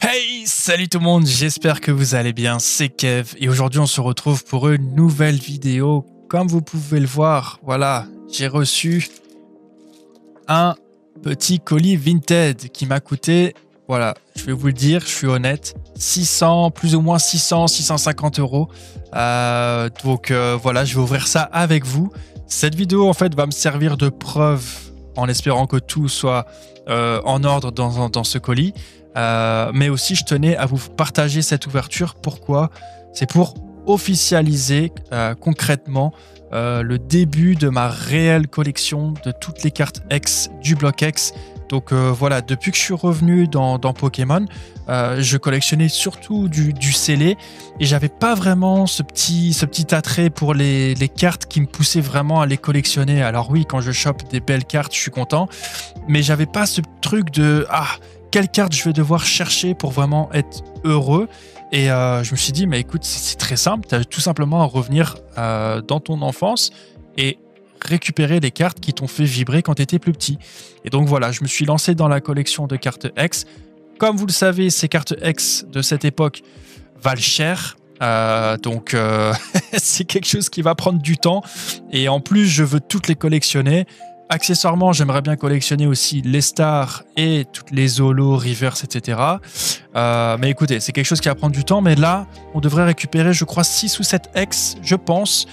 Hey, salut tout le monde, j'espère que vous allez bien, c'est Kev et aujourd'hui on se retrouve pour une nouvelle vidéo. Comme vous pouvez le voir, voilà, j'ai reçu un petit colis Vinted qui m'a coûté, voilà, je vais vous le dire, je suis honnête, 600, plus ou moins 650 euros. Donc voilà, je vais ouvrir ça avec vous. Cette vidéo en fait va me servir de preuve en espérant que tout soit en ordre dans ce colis. Mais aussi, je tenais à vous partager cette ouverture. Pourquoi? C'est pour officialiser concrètement le début de ma réelle collection de toutes les cartes X du bloc X. Donc voilà, depuis que je suis revenu dans Pokémon, je collectionnais surtout du scellé et j'avais pas vraiment ce petit attrait pour les cartes qui me poussaient vraiment à les collectionner. Alors oui, quand je chope des belles cartes, je suis content, mais j'avais pas ce truc de quelle carte je vais devoir chercher pour vraiment être heureux. Et je me suis dit, mais écoute, c'est très simple, tu as tout simplement à revenir dans ton enfance et récupérer les cartes qui t'ont fait vibrer quand tu étais plus petit. Et donc voilà, je me suis lancé dans la collection de cartes X. Comme vous le savez, ces cartes X de cette époque valent cher. Donc c'est quelque chose qui va prendre du temps. Et en plus, je veux toutes les collectionner. Accessoirement, j'aimerais bien collectionner aussi les stars et toutes les holos, reverse, etc. Mais écoutez, c'est quelque chose qui va prendre du temps. Mais là, on devrait récupérer, je crois, 6 ou 7 X, je pense,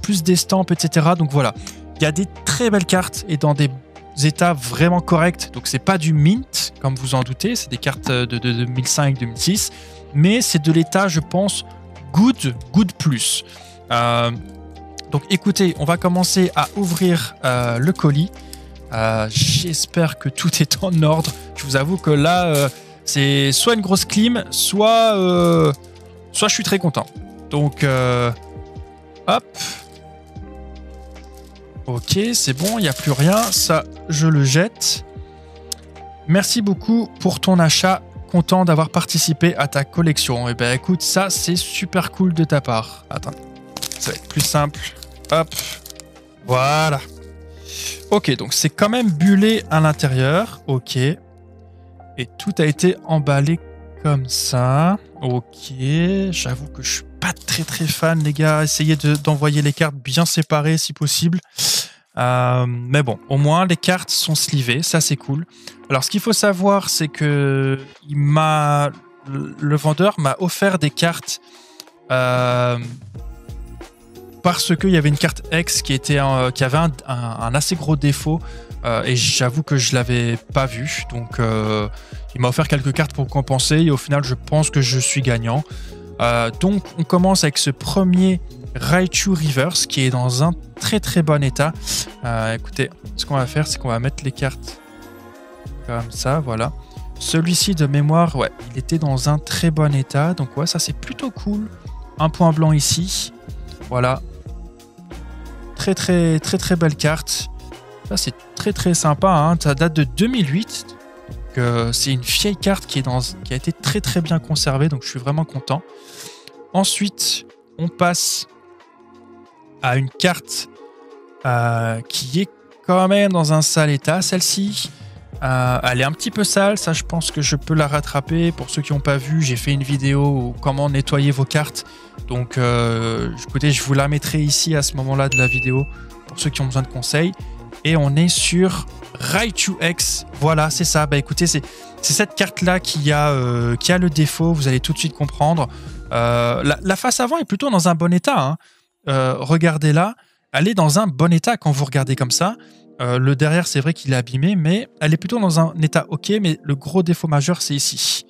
plus d'estampes, etc. Donc voilà, il y a des très belles cartes et dans des états vraiment corrects. Donc c'est pas du mint, comme vous en doutez. C'est des cartes de 2005-2006. Mais c'est de l'état, je pense, good plus. Donc écoutez, on va commencer à ouvrir le colis. J'espère que tout est en ordre. Je vous avoue que là, c'est soit une grosse clim, soit je suis très content. Donc, hop. Ok, c'est bon, il n'y a plus rien. Ça, je le jette. Merci beaucoup pour ton achat. Content d'avoir participé à ta collection. Et ben écoute, ça, c'est super cool de ta part. Attends. Ça va être plus simple. Hop. Voilà. Ok, donc c'est quand même bullé à l'intérieur. Ok. Et tout a été emballé comme ça. Ok. J'avoue que je suis pas très fan, les gars. Essayez d'envoyer les cartes bien séparées si possible. Mais bon, au moins les cartes sont slivées. Ça, c'est cool. Alors, ce qu'il faut savoir, c'est que le vendeur m'a offert des cartes. Parce qu'il y avait une carte X qui avait un assez gros défaut et j'avoue que je ne l'avais pas vu. Donc, il m'a offert quelques cartes pour compenser et au final, je pense que je suis gagnant. Donc, on commence avec ce premier Raichu Reverse qui est dans un très bon état. Écoutez, ce qu'on va faire, c'est qu'on va mettre les cartes comme ça, voilà. Celui-ci, de mémoire, ouais, il était dans un très bon état. Donc, ouais, ça, c'est plutôt cool. Un point blanc ici. Voilà. Très belle carte. Ça, c'est très sympa, hein. Ça date de 2008. C'est une vieille carte qui a été très bien conservée. Donc, je suis vraiment content. Ensuite, on passe à une carte qui est quand même dans un sale état. Celle-ci, elle est un petit peu sale. Ça, je pense que je peux la rattraper. Pour ceux qui n'ont pas vu, j'ai fait une vidéo comment nettoyer vos cartes. Donc, écoutez, je vous la mettrai ici à ce moment-là de la vidéo pour ceux qui ont besoin de conseils. Et on est sur Raichu X. Voilà, c'est ça. Bah écoutez, c'est cette carte-là qui a le défaut. Vous allez tout de suite comprendre. La face avant est plutôt dans un bon état, hein. Regardez-la. Elle est dans un bon état quand vous regardez comme ça. Le derrière, c'est vrai qu'il est abîmé, mais elle est plutôt dans un état ok. Mais le gros défaut majeur, c'est ici.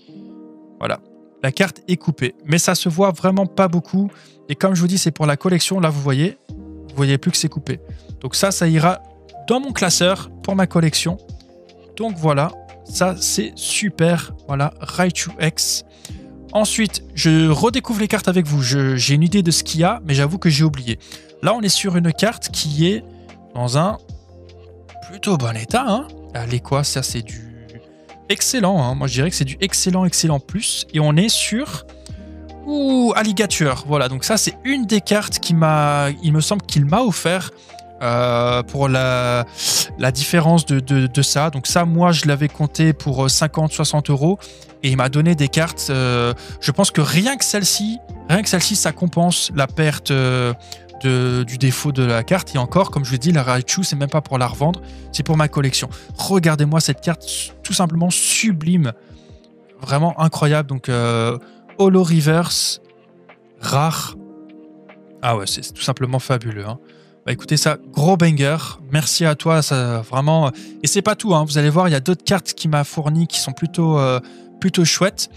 Voilà. La carte est coupée, mais ça se voit vraiment pas beaucoup. Et comme je vous dis, c'est pour la collection. Là, vous voyez plus que c'est coupé. Donc ça ira dans mon classeur pour ma collection. Donc voilà, ça c'est super. Voilà, Raichu X. Ensuite, je redécouvre les cartes avec vous. J'ai une idée de ce qu'il y a, mais j'avoue que j'ai oublié. Là, on est sur une carte qui est dans un plutôt bon état, hein. Allez, quoi, ça c'est du excellent, hein. Moi je dirais que c'est du excellent plus. Et on est sur Alligator. Voilà, donc ça c'est une des cartes il me semble qu'il m'a offert pour la différence de ça. Donc ça, moi, je l'avais compté pour 50-60 euros. Et il m'a donné des cartes. Je pense que rien que celle-ci, ça compense la perte du défaut de la carte. Et encore, comme je vous dis, la Raichu, c'est même pas pour la revendre, c'est pour ma collection. Regardez-moi cette carte, tout simplement sublime. Vraiment incroyable. Donc, Holo Reverse, rare. Ah ouais, c'est tout simplement fabuleux. Hein. Bah écoutez ça, gros banger. Merci à toi, ça vraiment. Et c'est pas tout. Hein. Vous allez voir, il y a d'autres cartes qui m'a fourni qui sont plutôt chouettes.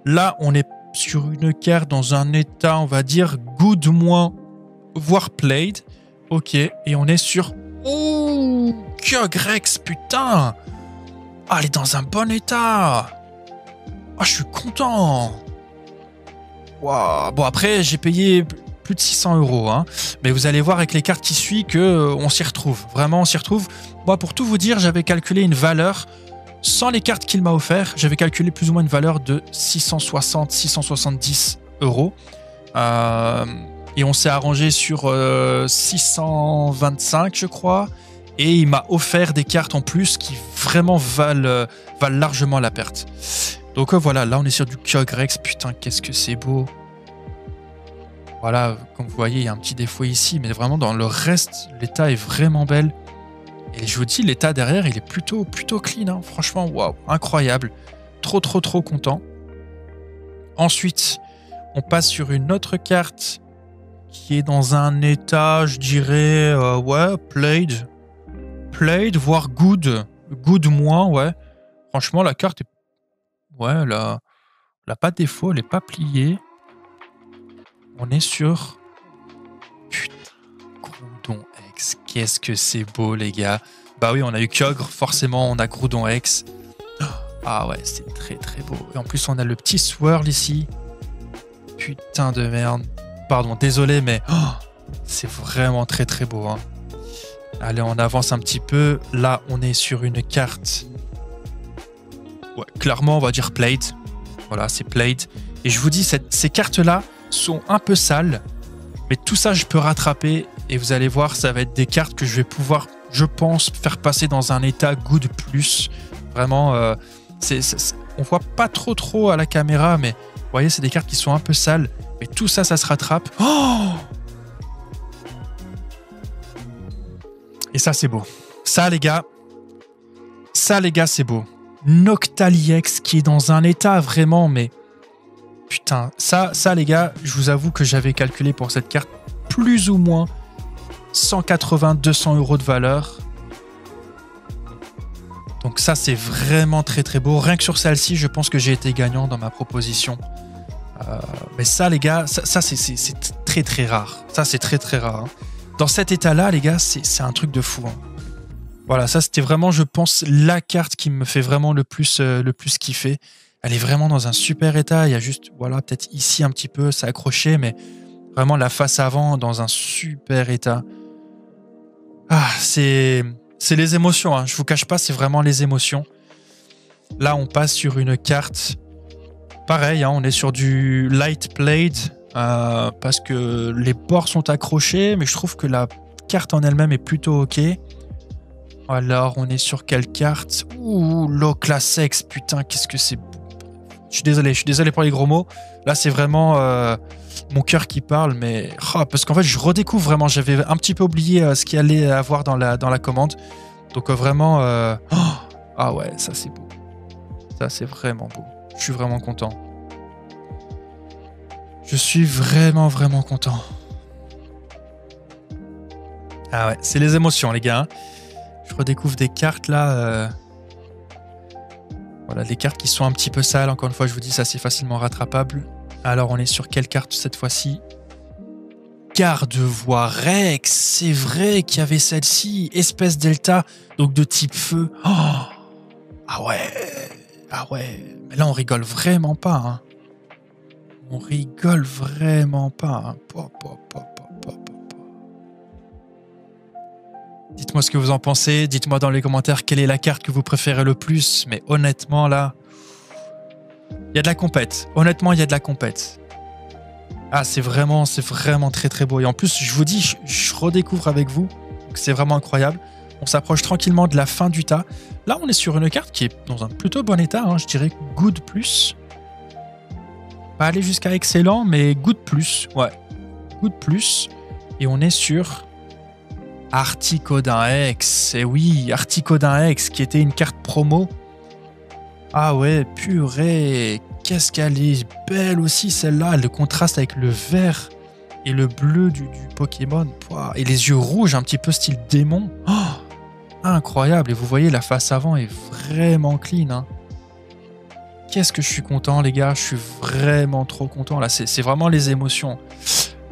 Là, on est sur une carte dans un état, on va dire, good moins, voire played. Ok, et on est sur... Oh, Kyogrex, putain. Ah, elle est dans un bon état. Ah, je suis content. Wow. Bon, après, j'ai payé plus de 600 euros. Hein. Mais vous allez voir avec les cartes qui suivent qu'on s'y retrouve. Vraiment, on s'y retrouve. Moi, pour tout vous dire, j'avais calculé une valeur, sans les cartes qu'il m'a offert, j'avais calculé plus ou moins une valeur de 660-670 euros. Et on s'est arrangé sur 625, je crois. Et il m'a offert des cartes en plus qui vraiment valent largement la perte. Donc voilà, là on est sur du Kyogrex. Putain, qu'est-ce que c'est beau. Voilà, comme vous voyez, il y a un petit défaut ici. Mais vraiment, dans le reste, l'état est vraiment belle. Et je vous dis, l'état derrière, il est plutôt clean. Hein. Franchement, waouh, incroyable. Trop content. Ensuite, on passe sur une autre carte qui est dans un état, je dirais, ouais, played, voire good moins, ouais. Franchement, la carte est... Ouais, elle a pas de défaut, elle n'est pas pliée. On est sur... Putain, Groudon X. Qu'est-ce que c'est beau, les gars. Bah oui, on a eu Kyogre, forcément, on a Groudon X. Ah ouais, c'est très beau. Et en plus, on a le petit swirl ici. Putain de merde. Pardon, désolé, mais... c'est vraiment très beau. Hein. Allez, on avance un petit peu. Là, on est sur une carte... Ouais, clairement, on va dire played. Voilà, c'est played. Et je vous dis, ces cartes-là sont un peu sales. Mais tout ça, je peux rattraper. Et vous allez voir, ça va être des cartes que je vais pouvoir, je pense, faire passer dans un état good plus. Vraiment, on voit pas trop à la caméra. Mais vous voyez, c'est des cartes qui sont un peu sales. Mais tout ça, ça se rattrape. Oh! Et ça, c'est beau. Ça, les gars, c'est beau. Noctaliex qui est dans un état vraiment, mais putain, ça les gars, je vous avoue que j'avais calculé pour cette carte plus ou moins 180-200 euros de valeur. Donc ça, c'est vraiment très beau. Rien que sur celle-ci, je pense que j'ai été gagnant dans ma proposition. Mais ça, les gars, ça c'est très rare. Ça, c'est très rare. Hein. Dans cet état-là, les gars, c'est un truc de fou. Hein. Voilà, ça c'était vraiment, je pense, la carte qui me fait vraiment le plus kiffer. Elle est vraiment dans un super état. Il y a juste, voilà, peut-être ici un petit peu, c'est accroché, mais vraiment la face avant dans un super état. Ah, c'est les émotions. Hein. Je vous cache pas, c'est vraiment les émotions. Là, on passe sur une carte. Pareil, hein, on est sur du light played parce que les bords sont accrochés, mais je trouve que la carte en elle-même est plutôt ok. Alors, on est sur quelle carte? Ouh, Loclasex, putain, qu'est-ce que c'est... Je suis désolé pour les gros mots. Là, c'est vraiment mon cœur qui parle, mais... Oh, parce qu'en fait, je redécouvre vraiment. J'avais un petit peu oublié ce qu'il allait avoir dans la commande. Donc, vraiment... Oh, ah ouais, ça, c'est beau. Ça, c'est vraiment beau. Je suis vraiment content. Je suis vraiment content. Ah ouais, c'est les émotions, les gars. Hein. Je redécouvre des cartes là. Voilà, des cartes qui sont un petit peu sales. Encore une fois, je vous dis, ça c'est facilement rattrapable. Alors, on est sur quelle carte cette fois-ci? Gardevoie Rex. C'est vrai qu'il y avait celle-ci. Espèce Delta, donc de type feu. Oh, ah ouais. Mais là, on rigole vraiment pas. Hein. On rigole vraiment pas. Hein. Dites-moi ce que vous en pensez. Dites-moi dans les commentaires quelle est la carte que vous préférez le plus. Mais honnêtement, là, il y a de la compète. Honnêtement, il y a de la compète. Ah, c'est vraiment très beau. Et en plus, je vous dis, je redécouvre avec vous Donc c'est vraiment incroyable. On s'approche tranquillement de la fin du tas. Là, on est sur une carte qui est dans un plutôt bon état, hein, je dirais good plus. Pas aller jusqu'à excellent, mais good plus. Ouais, good plus. Et on est sur Articodin X. Et oui, Articodin X, qui était une carte promo. Ah ouais, purée. Qu'est-ce qu'elle est belle aussi, celle-là. Le contraste avec le vert et le bleu du Pokémon. Pouah. Et les yeux rouges, un petit peu style démon. Oh, incroyable. Et vous voyez, la face avant est vraiment clean. Hein. Qu'est-ce que je suis content, les gars. Je suis vraiment trop content. Là, c'est vraiment les émotions.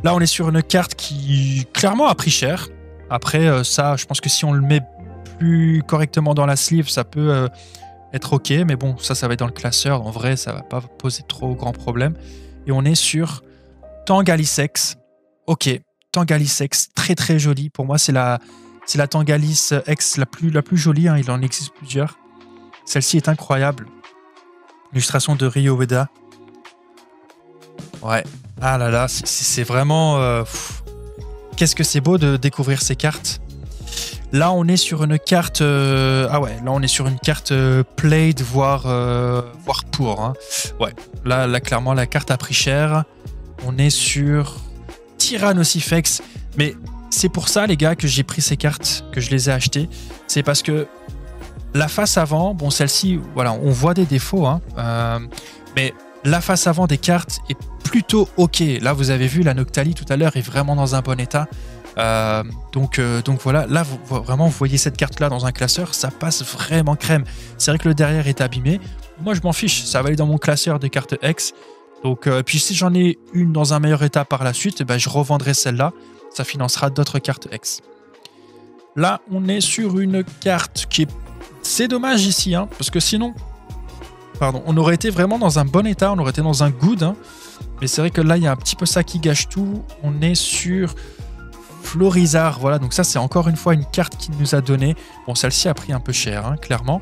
Là, on est sur une carte qui, clairement, a pris cher. Après, ça, je pense que si on le met plus correctement dans la sleeve, ça peut être OK. Mais bon, ça va être dans le classeur. En vrai, ça va pas poser trop grand problème. Et on est sur Tangalisex. OK, Tangalisex, très très jolie. Pour moi, c'est la Tangalis X la plus jolie. Hein. Il en existe plusieurs. Celle-ci est incroyable. Illustration de Ryo Ueda. Ouais. Ah là là, c'est vraiment... Qu'est-ce que c'est beau de découvrir ces cartes. Là, on est sur une carte... Ah ouais, là, on est sur une carte played, voire pour. Hein. Ouais, là, clairement, la carte a pris cher. On est sur Tyrannosifex. Mais c'est pour ça, les gars, que j'ai pris ces cartes, que je les ai achetées. C'est parce que la face avant, bon, celle-ci, voilà, on voit des défauts, hein, mais la face avant des cartes est plutôt OK. Là, vous avez vu, la Noctali tout à l'heure est vraiment dans un bon état. Donc voilà, là, vous voyez cette carte-là dans un classeur, ça passe vraiment crème. C'est vrai que le derrière est abîmé. Moi, je m'en fiche, ça va aller dans mon classeur de cartes X. Donc, puis si j'en ai une dans un meilleur état par la suite, ben, je revendrai celle-là. Ça financera d'autres cartes X. Là, on est sur une carte qui est... C'est dommage ici, hein, parce que sinon... Pardon, on aurait été vraiment dans un bon état, on aurait été dans un good. Hein, mais c'est vrai que là, il y a un petit peu ça qui gâche tout. On est sur Florizarre. Voilà, donc ça, c'est encore une fois une carte qu'il nous a donnée. Bon, celle-ci a pris un peu cher, hein, clairement.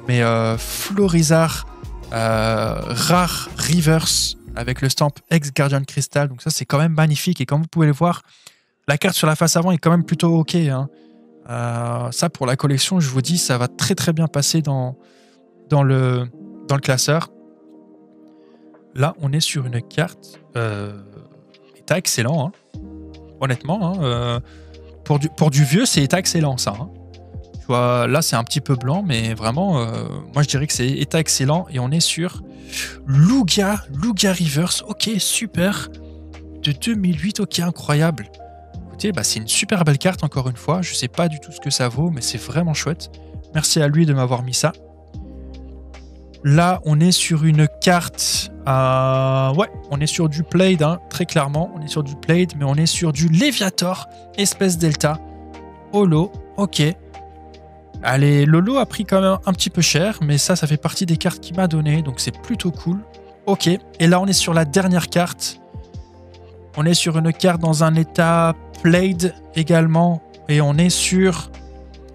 Mais Florizarre, rare reverse avec le stamp ex-Guardian Crystal. Donc ça, c'est quand même magnifique. Et comme vous pouvez le voir, la carte sur la face avant est quand même plutôt OK. Hein. Ça, pour la collection, je vous dis, ça va très très bien passer dans le classeur. Là, on est sur une carte état excellent. Hein. Honnêtement, hein, pour du vieux, c'est état excellent, ça. Hein. Tu vois, là, c'est un petit peu blanc, mais vraiment, moi, je dirais que c'est état excellent. Et on est sur Lugia Reverse. OK, super. De 2008, OK, incroyable. Écoutez, bah, c'est une super belle carte, encore une fois. Je sais pas du tout ce que ça vaut, mais c'est vraiment chouette. Merci à lui de m'avoir mis ça. Là, on est sur une carte... ouais, on est sur du Played, hein, très clairement. On est sur du Played, mais on est sur du Léviator, espèce Delta. Holo, OK. Allez, Lolo a pris quand même un petit peu cher, mais ça fait partie des cartes qu'il m'a donné, donc c'est plutôt cool. OK, et là, on est sur la dernière carte. On est sur une carte dans un état Played également, et on est sur...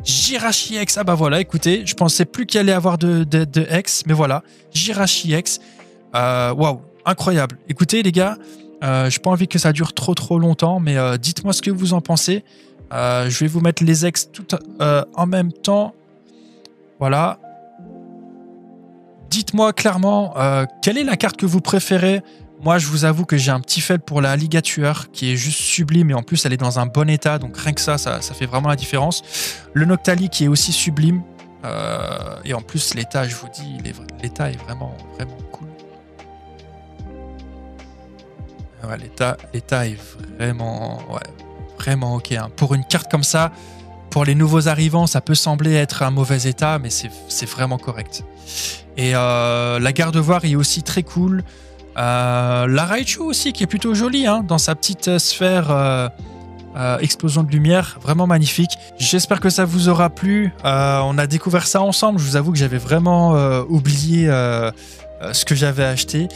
Jirachi X, ah bah voilà, écoutez, je pensais plus qu'il allait avoir de X, mais voilà, Jirachi X, waouh, incroyable. Écoutez les gars, j'ai pas envie que ça dure trop longtemps, mais dites-moi ce que vous en pensez. Je vais vous mettre les X tout en même temps, voilà. Dites-moi clairement quelle est la carte que vous préférez. Moi, je vous avoue que j'ai un petit faible pour la Ligatueur qui est juste sublime et en plus, elle est dans un bon état. Donc, rien que ça fait vraiment la différence. Le Noctali qui est aussi sublime. Et en plus, l'état, je vous dis, l'état est vraiment cool. Ouais, l'état est vraiment OK. Hein. Pour une carte comme ça, pour les nouveaux arrivants, ça peut sembler être un mauvais état, mais c'est vraiment correct. Et la Gardevoir est aussi très cool. La Raichu aussi qui est plutôt jolie hein, dans sa petite sphère explosion de lumière, vraiment magnifique. J'espère que ça vous aura plu. On a découvert ça ensemble. Je vous avoue que j'avais vraiment oublié ce que j'avais acheté.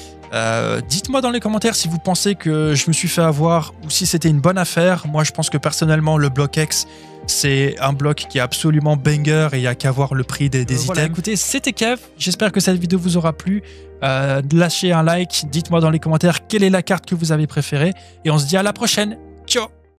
Dites-moi dans les commentaires si vous pensez que je me suis fait avoir ou si c'était une bonne affaire. Moi je pense que personnellement le bloc X c'est un bloc qui est absolument banger et il n'y a qu'à voir le prix des items. Voilà, écoutez, c'était Kev. J'espère que cette vidéo vous aura plu. Lâchez un like, dites-moi dans les commentaires quelle est la carte que vous avez préférée et on se dit à la prochaine. Ciao!